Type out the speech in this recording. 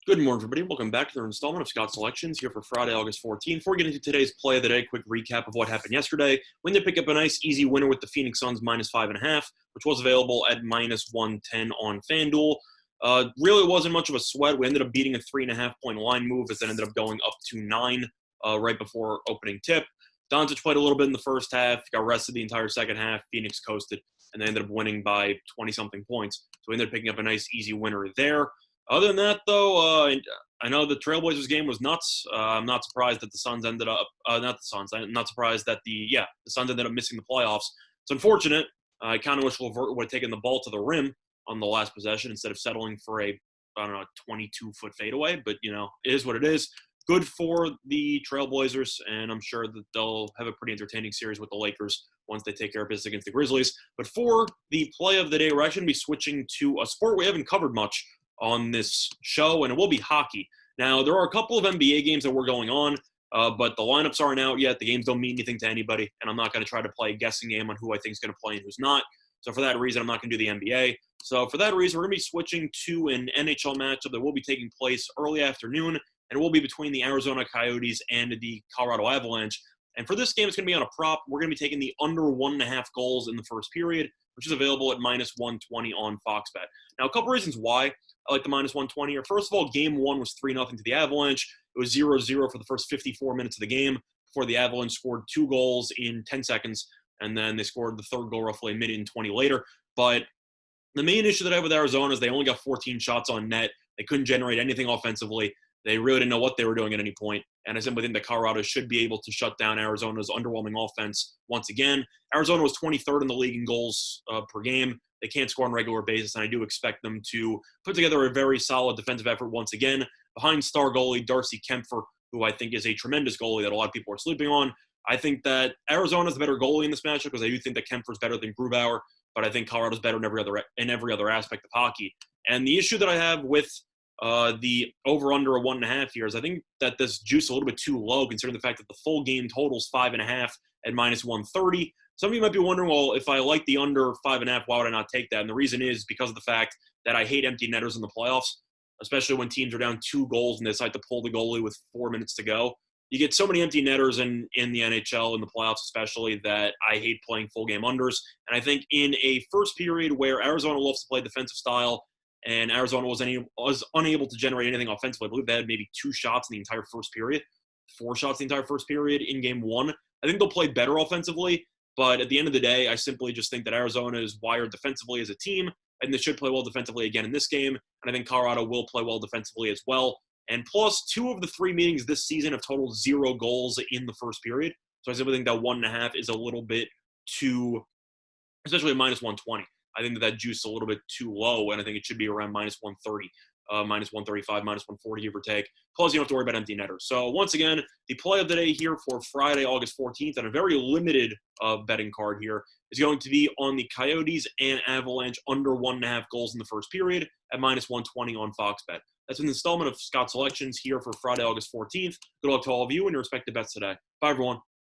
Good morning, everybody. Welcome back to another installment of Scott's Selections here for Friday, August 14th. Before we get into today's play of the day, quick recap of what happened yesterday. We ended up picking up a nice, easy winner with the Phoenix Suns -5.5, which was available at -110 on FanDuel. Really wasn't much of a sweat. We ended up beating a 3.5 point line move as it ended up going up to 9 right before opening tip. Doncic played a little bit in the first half, got rested the entire second half. Phoenix coasted, and they ended up winning by 20-something points. So we ended up picking up a nice, easy winner there. Other than that, though, I know the Trailblazers game was nuts. I'm not surprised that the Suns ended up not the Suns. I'm not surprised that the Suns ended up missing the playoffs. It's unfortunate. I kind of wish LeVert would have taken the ball to the rim on the last possession instead of settling for a 22-foot fadeaway. But it is what it is. Good for the Trailblazers, and I'm sure that they'll have a pretty entertaining series with the Lakers once they take care of business against the Grizzlies. But for the play of the day, we're actually going to be switching to a sport we haven't covered much on this show, and it will be hockey. Now, there are a couple of NBA games that were going on, but the lineups aren't out yet. The games don't mean anything to anybody, and I'm not going to try to play a guessing game on who I think is going to play and who's not. So for that reason, I'm not going to do the NBA. So for that reason, we're going to be switching to an NHL matchup that will be taking place early afternoon, and it will be between the Arizona Coyotes and the Colorado Avalanche. And for this game, it's going to be on a prop. We're going to be taking the under 1.5 goals in the first period, which is available at -120 on Fox Bet. Now, a couple reasons why I like the -120. First of all, game one was 3-0 to the Avalanche. It was 0-0 for the first 54 minutes of the game before the Avalanche scored 2 goals in 10 seconds, and then they scored the third goal roughly a minute and 20 later. But the main issue that I have with Arizona is they only got 14 shots on net. They couldn't generate anything offensively. They really didn't know what they were doing at any point. And I simply think that Colorado should be able to shut down Arizona's underwhelming offense once again. Arizona was 23rd in the league in goals per game. They can't score on a regular basis, and I do expect them to put together a very solid defensive effort once again behind star goalie Darcy Kempfer, who I think is a tremendous goalie that a lot of people are sleeping on. I think that Arizona's the better goalie in this matchup because I do think that Kempfer's better than Grubauer, but I think Colorado's better in every other aspect of hockey. And the issue that I have with the over-under of 1.5 here is I think that this juice is a little bit too low considering the fact that the full game totals 5.5 at -130. Some of you might be wondering, well, if I like the under 5.5, why would I not take that? And the reason is because of the fact that I hate empty netters in the playoffs, especially when teams are down 2 goals and they decide to pull the goalie with 4 minutes to go. You get so many empty netters in the NHL, in the playoffs especially, that I hate playing full game unders. And I think in a first period where Arizona loves to play defensive style and Arizona was unable to generate anything offensively, I believe they had maybe 2 shots in the entire first period, 4 shots in the entire first period in game 1. I think they'll play better offensively. But at the end of the day, I simply just think that Arizona is wired defensively as a team, and they should play well defensively again in this game. And I think Colorado will play well defensively as well. And plus, 2 of the 3 meetings this season have totaled 0 goals in the first period. So I simply think that 1.5 is a little bit too, especially at -120. I think that juice is a little bit too low, and I think it should be around -130. -135, -140, give or take. Plus, you don't have to worry about empty netters. So, once again, the play of the day here for Friday, August 14th, and a very limited betting card here is going to be on the Coyotes and Avalanche under 1.5 goals in the first period at -120 on Fox Bet. That's an installment of Scott's Selections here for Friday, August 14th. Good luck to all of you and your respective bets today. Bye, everyone.